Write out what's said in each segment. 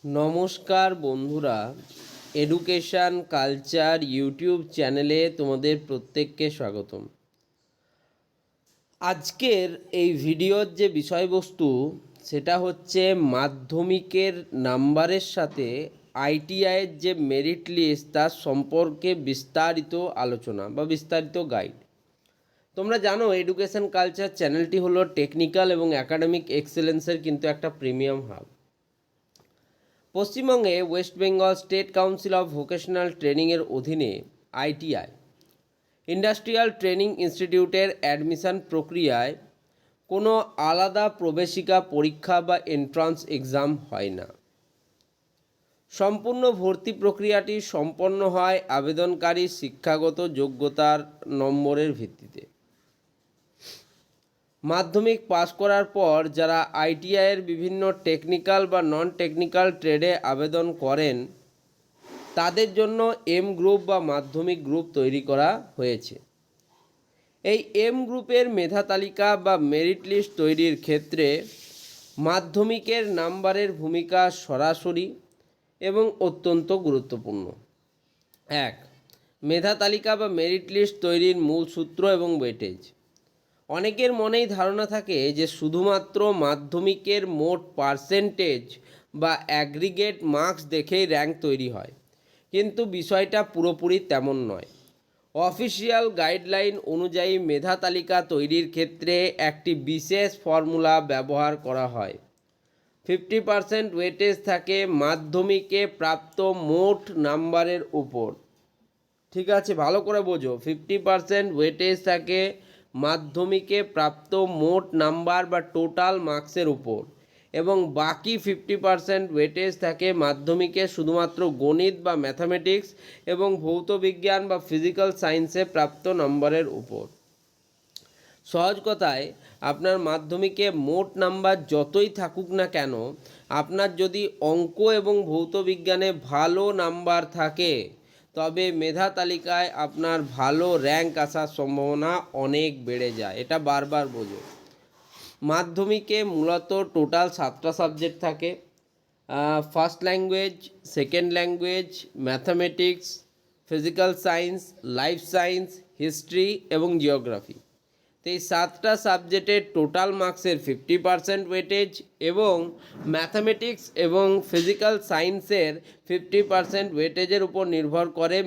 নমস্কার বন্ধুরা, education culture YouTube চ্যানেলে তোমাদের প্রত্যেককে স্বাগতম। আজকের এই ভিডিওর যে বিষয়বস্তু সেটা হচ্ছে মাধ্যমিকের নাম্বারের সাথে আইটিআইয়ের যে মেরিট লিস্ট তার সম্পর্কে বিস্তারিত আলোচনা বা বিস্তারিত গাইড। তোমরা জানো এডুকেশান কালচার চ্যানেলটি হলো টেকনিক্যাল এবং একাডেমিক এক্সেলেন্সের কিন্তু একটা প্রিমিয়াম হাব। পশ্চিমবঙ্গে West Bengal state council of vocational ট্রেনিংয়ের অধীনে আইটিআই ইন্ডাস্ট্রিয়াল ট্রেনিং ইনস্টিটিউটের অ্যাডমিশন প্রক্রিয়ায় কোনো আলাদা প্রবেশিকা পরীক্ষা বা এন্ট্রান্স এক্সাম হয় না। সম্পূর্ণ ভর্তি প্রক্রিয়াটি সম্পন্ন হয় আবেদনকারী শিক্ষাগত যোগ্যতার নম্বরের ভিত্তিতে। মাধ্যমিক পাশ করার পর যারা আইটিআইয়ের বিভিন্ন টেকনিক্যাল বা নন টেকনিক্যাল ট্রেডে আবেদন করেন তাদের জন্য এম গ্রুপ বা মাধ্যমিক গ্রুপ তৈরি করা হয়েছে। এই এম গ্রুপের মেধা তালিকা বা মেরিট লিস্ট তৈরির ক্ষেত্রে মাধ্যমিকের নাম্বারের ভূমিকা সরাসরি এবং অত্যন্ত গুরুত্বপূর্ণ। 1. মেধা তালিকা বা মেরিট লিস্ট তৈরির মূল সূত্র এবং ওয়েটেজ। অনেকের মনেই ধারণা থাকে যে শুধুমাত্র মাধ্যমিকের মোট পার্সেন্টেজ বা অ্যাগ্রিগেট মার্কস দেখেই র্যাঙ্ক তৈরি হয়, কিন্তু বিষয়টা পুরোপুরি তেমন নয়। অফিসিয়াল গাইডলাইন অনুযায়ী মেধা তালিকা তৈরির ক্ষেত্রে একটি বিশেষ ফর্মুলা ব্যবহার করা হয়। 50% ওয়েটেজ থাকে মাধ্যমিকে প্রাপ্ত মোট নাম্বারের উপর। ঠিক আছে, ভালো করে বোঝো, 50% ওয়েটেজ থাকে মাধ্যমিকে প্রাপ্ত মোট নাম্বার বা টোটাল মার্কসের উপর, এবং বাকি 50% ওয়েটেজ থাকে মাধ্যমিকে শুধুমাত্র গণিত বা ম্যাথামেটিক্স এবং ভৌত বিজ্ঞান বা ফিজিক্যাল সায়েন্সে প্রাপ্ত নম্বরের উপর। সহজ কথায়, আপনার মাধ্যমিকে মোট নাম্বার যতই থাকুক না কেন, আপনার যদি অঙ্ক এবং ভৌত বিজ্ঞানে ভালো নাম্বার থাকে তবে মেধা তালিকায় আপনার ভালো র্যাঙ্ক আসার সম্ভাবনা অনেক বেড়ে যায়। এটা বারবার বোঝো। মাধ্যমিকে মূলত টোটাল 7টা সাবজেক্ট থাকে। First language, second language, mathematics, physical science, life science, history এবং জিওগ্রাফি। তো এই 7টা সাবজেক্টের টোটাল মার্কসের 50% ওয়েটেজ এবং ম্যাথামেটিক্স এবং ফিজিক্যাল সায়েন্সের 50% ওয়েটেজের উপর নির্ভর করে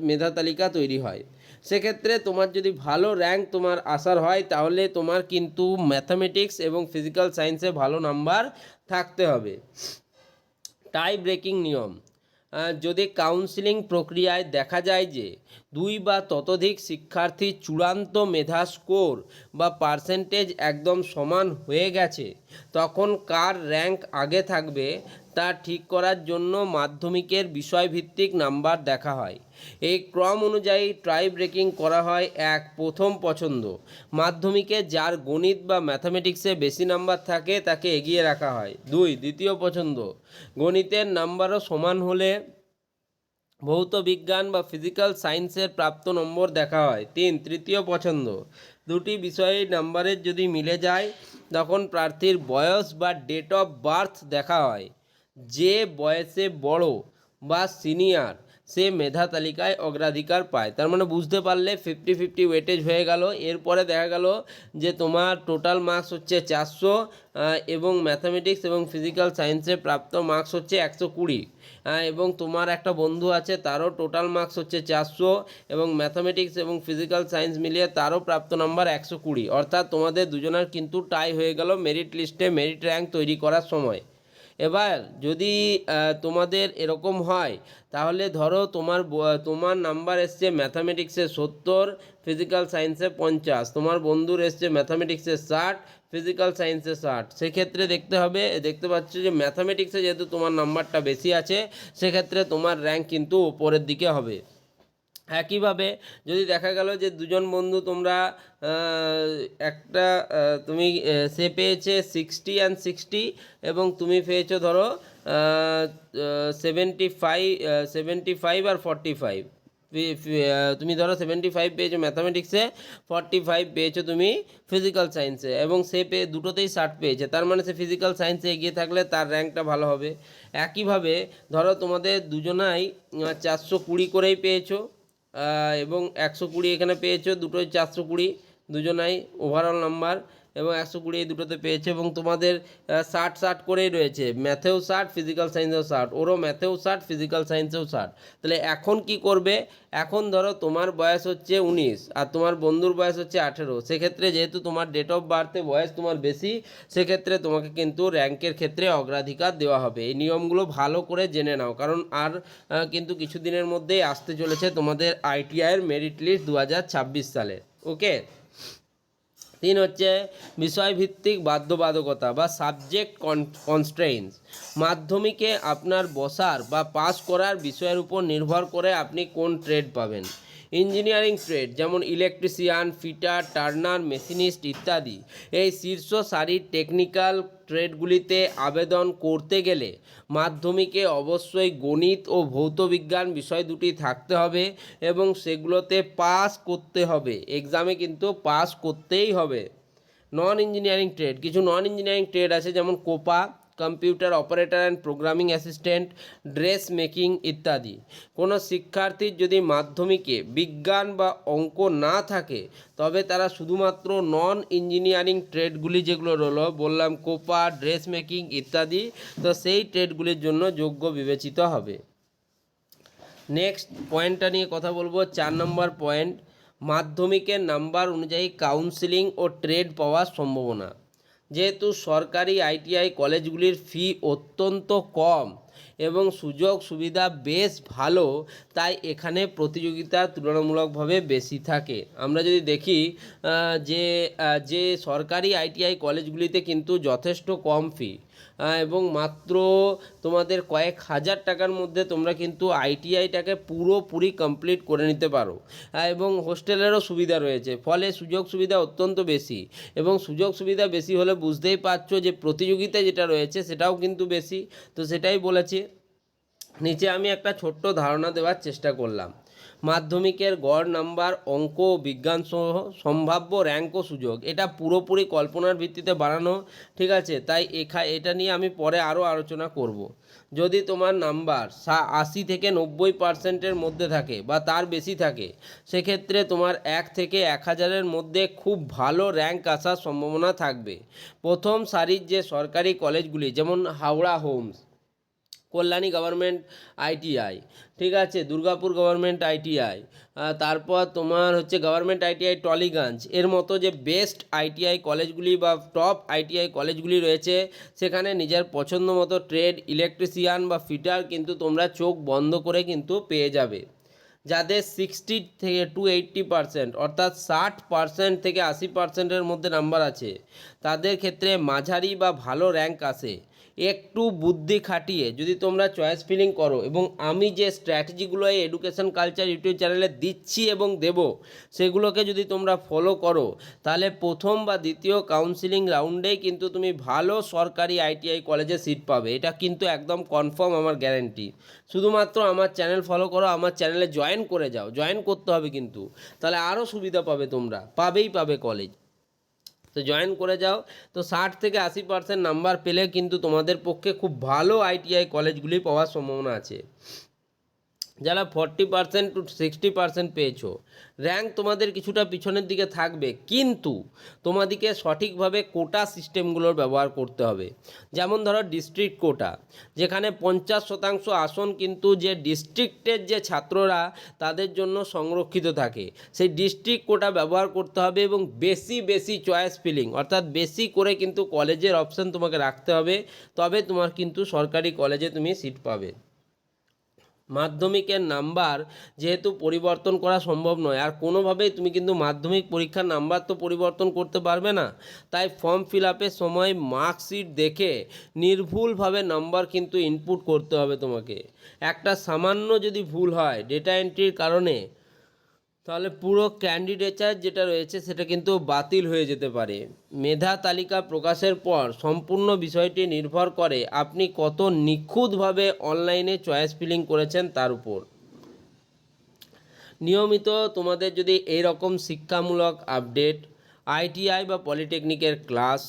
মেধা তালিকা তৈরি হয়। সেক্ষেত্রে তোমার যদি ভালো র্যাঙ্ক তোমার আসার হয় তাহলে তোমার কিন্তু ম্যাথামেটিক্স এবং ফিজিক্যাল সায়েন্সে ভালো নাম্বার থাকতে হবে। টাই ব্রেকিং নিয়ম: যদি কাউন্সিলিং প্রক্রিয়ায় দেখা যায় যে 2 বা ততোধিক শিক্ষার্থীর চূড়ান্ত মেধা স্কোর বা পার্সেন্টেজ একদম সমান হয়ে গেছে, তখন কার র্যাঙ্ক আগে থাকবে তা ঠিক করার জন্য মাধ্যমিকের বিষয়ভিত্তিক নাম্বার দেখা হয়। এই ক্রম অনুযায়ী ট্রাই ব্রেকিং করা হয়। 1. প্রথম পছন্দ: মাধ্যমিকে যার গণিত বা ম্যাথামেটিক্সে বেশি নাম্বার থাকে তাকে এগিয়ে রাখা হয়। 2. দ্বিতীয় পছন্দ: গণিতের নাম্বারও সমান হলে ভৌত বিজ্ঞান বা ফিজিক্যাল সায়েন্সের প্রাপ্ত নম্বর দেখা হয়। 3. তৃতীয় পছন্দ: দুটি বিষয়ের নাম্বারের যদি মিলে যায় তখন প্রার্থীর বয়স বা ডেট অফ বার্থ দেখা হয়। যে বয়সে বড় বা সিনিয়র সে মেধা তালিকায় অগ্রাধিকার পায়। তার মানে বুঝতে পারলে 50-50 ওয়েটেজ হয়ে গেল। এরপরে দেখা গেল যে তোমার টোটাল মার্কস হচ্ছে 400 এবং ম্যাথামেটিক্স এবং ফিজিক্যাল সায়েন্সে প্রাপ্ত মার্কস হচ্ছে 120, এবং তোমার একটা বন্ধু আছে তারও টোটাল মার্কস হচ্ছে 400 এবং ম্যাথামেটিক্স এবং ফিজিক্যাল সায়েন্স মিলিয়ে তারও প্রাপ্ত নাম্বার 120। অর্থাৎ তোমাদের দুজনের কিন্তু টাই হয়ে গেল মেরিট লিস্টে মেরিট র্যাঙ্ক তৈরি করার সময়। এবার যদি তোমাদের এরকম হয় তাহলে ধরো তোমার নাম্বার এসছে ম্যাথামেটিক্সে 70, ফিজিক্যাল সায়েন্সে 50, তোমার বন্ধুর এসছে ম্যাথামেটিক্সে 60, ফিজিক্যাল সায়েন্সে 60। সেক্ষেত্রে দেখতে পাচ্ছ যে ম্যাথামেটিক্সে যেহেতু তোমার নাম্বারটা বেশি আছে সেক্ষেত্রে তোমার র্যাঙ্ক কিন্তু ওপরের দিকে হবে। একইভাবে যদি দেখা গেল যে দুজন বন্ধু তোমরা একটা সে পেয়েছে 60 and 60 এবং তুমি পেয়েছো ধরো 75 আর 45, তুমি ধরো 75 পেয়েছো ম্যাথামেটিক্সে, 45 পেয়েছো তুমি ফিজিক্যাল সায়েন্সে, এবং সে দুটোতেই 60 পেয়েছে, তার মানে সে ফিজিক্যাল সায়েন্সে এগিয়ে থাকলে তার র্যাঙ্কটা ভালো হবে। একইভাবে ধরো তোমাদের দুজনাই 420 করেই পেয়েছো, এবং 120 এখানে পেয়েছো, দুটোই 420, দুজনাই ওভারঅল নাম্বার এবং 120 এই দুটোতে পেয়েছে, এবং তোমাদের 60 করেই রয়েছে, ম্যাথেও 60, ফিজিক্যাল সায়েন্সেও 60, ওরও ম্যাথেও 60, ফিজিক্যাল সায়েন্সেও 60। তাহলে এখন কি করবে, এখন ধরো তোমার বয়স হচ্ছে 19 আর তোমার বন্ধুর বয়স হচ্ছে 18, সেক্ষেত্রে যেহেতু তোমার ডেট অফ বার্থে বয়স তোমার বেশি, সেক্ষেত্রে তোমাকে কিন্তু র্যাঙ্কের ক্ষেত্রে অগ্রাধিকার দেওয়া হবে। এই নিয়মগুলো ভালো করে জেনে নাও, কারণ আর কিন্তু কিছুদিনের মধ্যেই আসতে চলেছে তোমাদের আইটিআইয়ের মেরিট লিস্ট 2026 সালে। ওকে। 3 হচ্ছে বিষয়ভিত্তিক বাধ্যবাধকতা বা সাবজেক্ট কনস্ট্রেইনস। মাধ্যমিকে আপনার বসার বা পাস করার বিষয়ের উপর নির্ভর করে আপনি কোন ট্রেড পাবেন। ইঞ্জিনিয়ারিং ট্রেড যেমন ইলেকট্রিশিয়ান, ফিটার, টার্নার, মেশিনিস্ট ইত্যাদি, এই শীর্ষ সারির টেকনিক্যাল ট্রেডগুলিতে আবেদন করতে গেলে মাধ্যমিকে অবশ্যই গণিত ও ভৌতবিজ্ঞান বিষয় দুটি থাকতে হবে এবং সেগুলোতে পাস করতে হবে, এক্সামে কিন্তু পাস করতেই হবে। নন ইঞ্জিনিয়ারিং ট্রেড, কিছু নন ইঞ্জিনিয়ারিং ট্রেড আছে যেমন Copa, computer operator and programming assistant, dress making ইত্যাদি। কোনো শিক্ষার্থীর যদি মাধ্যমিকে বিজ্ঞান বা অঙ্ক না থাকে তবে তারা শুধুমাত্র নন ইঞ্জিনিয়ারিং ট্রেডগুলি যেগুলো রইলো বললাম কোপা, ড্রেস মেকিং ইত্যাদি, তো সেই ট্রেডগুলির জন্য যোগ্য বিবেচিত হবে। নেক্সট পয়েন্টটা নিয়ে কথা বলবো, 4 নম্বর পয়েন্ট, মাধ্যমিকের নাম্বার অনুযায়ী কাউন্সেলিং ও ট্রেড পাওয়ার সম্ভাবনা। যেহেতু সরকারি আইটিআই কলেজগুলির ফি অত্যন্ত কম এবং সুযোগ সুবিধা বেশ ভালো, তাই এখানে প্রতিযোগিতা তুলনামূলকভাবে বেশি থাকে। আমরা যদি দেখি যে সরকারি আইটিআই কলেজগুলিতে কিন্তু যথেষ্ট কম ফি, এবং মাত্র তোমাদের কয়েক হাজার টাকার মধ্যে তোমরা কিন্তু আইটিআইটাকে পুরোপুরি কমপ্লিট করে নিতে পারো, এবং হোস্টেলেরও সুবিধা রয়েছে, ফলে সুযোগ সুবিধা অত্যন্ত বেশি, এবং সুযোগ সুবিধা বেশি হলে বুঝতেই পারছো যে প্রতিযোগিতা যেটা রয়েছে সেটাও কিন্তু বেশি। তো সেটাই বলেছি, নিচে আমি একটা ছোট্ট ধারণা দেওয়ার চেষ্টা করলাম। মাধ্যমিকের গড় নাম্বার, অঙ্ক ও বিজ্ঞান সহ সম্ভাব্য র্যাঙ্ক ও সুযোগ, এটা পুরোপুরি কল্পনার ভিত্তিতে বাড়ানো, ঠিক আছে? তাই এটা নিয়ে আমি পরে আরও আলোচনা করব। যদি তোমার নাম্বার 80 থেকে 90% মধ্যে থাকে বা তার বেশি থাকে, সেক্ষেত্রে তোমার 1 থেকে 1000-এর মধ্যে খুব ভালো র্যাঙ্ক আসার সম্ভাবনা থাকবে। প্রথম সারির যে সরকারি কলেজগুলি যেমন Howrah homes, Kalyani government ITI, ঠিক আছে, দুর্গাপুর গভর্নমেন্ট আইটিআই, তারপর তোমার হচ্ছে গভর্নমেন্ট আইটিআই টলিগঞ্জ, এর মতো যে বেস্ট আইটিআই কলেজগুলি বা টপ আইটিআই কলেজগুলি রয়েছে, সেখানে নিজের পছন্দ মতো ট্রেড, ইলেকট্রিশিয়ান বা ফিটার কিন্তু তোমরা চোখ বন্ধ করে কিন্তু পেয়ে যাবে। যাদের 60 থেকে টু 80% অর্থাৎ 60% থেকে 80%-এর মধ্যে নাম্বার আছে, তাদের ক্ষেত্রে মাঝারি বা ভালো র্যাঙ্ক আসে। একটু বুদ্ধি খাটিয়ে যদি তোমরা চয়েস ফিলিং করো, এবং আমি যে স্ট্র্যাটেজিগুলো এই এডুকেশন কালচার ইউটিউব চ্যানেলে দিচ্ছি এবং দেব, সেগুলোকে যদি তোমরা ফলো করো, তাহলে প্রথম বা দ্বিতীয় কাউন্সিলিং রাউন্ডেই কিন্তু তুমি ভালো সরকারি আইটিআই কলেজে সিট পাবে, এটা কিন্তু একদম কনফার্ম, আমার গ্যারেন্টি। শুধুমাত্র আমার চ্যানেল ফলো করো, আমার চ্যানেলে জয়েন করে যাও, জয়েন করতে হবে কিন্তু, তাহলে আরও সুবিধা পাবে, তোমরা পাবে কলেজ, তো জয়েন করে যাও। তো 60 থেকে 80% নাম্বার পেলে কিন্তু তোমাদের পক্ষে খুব ভালো আইটিআই কলেজগুলি পাওয়ার সম্ভাবনা আছে। যারা 40% টু 60% পেয়েছো, র্যাঙ্ক তোমাদের কিছুটা পিছনের দিকে থাকবে, কিন্তু তোমাদেরকে সঠিকভাবে কোটা সিস্টেমগুলোর ব্যবহার করতে হবে। যেমন ধরো ডিস্ট্রিক্ট কোটা, যেখানে 50% আসন কিন্তু যে ডিস্ট্রিক্টের যে ছাত্ররা তাদের জন্য সংরক্ষিত থাকে, সেই ডিস্ট্রিক্ট কোটা ব্যবহার করতে হবে, এবং বেশি চয়েস ফিলিং অর্থাৎ বেশি করে কিন্তু কলেজের অপশান তোমাকে রাখতে হবে, তবে তোমার কিন্তু সরকারি কলেজে তুমি সিট পাবে। মাধ্যমিকের নাম্বার যেহেতু পরিবর্তন করা সম্ভব নয়, আর কোনোভাবেই তুমি কিন্তু মাধ্যমিক পরীক্ষার নাম্বার তো পরিবর্তন করতে পারবে না, তাই ফর্ম ফিল আপের সময় মার্কশিট দেখে নির্ভুলভাবে নাম্বার কিন্তু ইনপুট করতে হবে তোমাকে। একটা সামান্য যদি ভুল হয় ডেটা এন্ট্রির কারণে, তাহলে পুরো ক্যান্ডিডেচার যেটা রয়েছে সেটা কিন্তু বাতিল হয়ে যেতে পারে। মেধা তালিকা প্রকাশের পর সম্পূর্ণ বিষয়টি নির্ভর করে আপনি কত নিখুঁতভাবে অনলাইনে চয়েস ফিলিং করেছেন তার উপর। নিয়মিত তোমাদের যদি এই রকম শিক্ষামূলক আপডেট, আইটিআই বা পলিটেকনিকের ক্লাস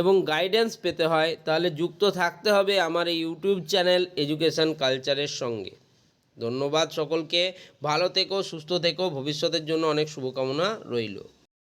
এবং গাইডেন্স পেতে হয় তাহলে যুক্ত থাকতে হবে আমার এই ইউটিউব চ্যানেল এডুকেশন কালচারের সঙ্গে। ধন্যবাদ সকলকে, ভালো থেকো, সুস্থ থেকো, ভবিষ্যতের জন্য অনেক শুভকামনা রইল।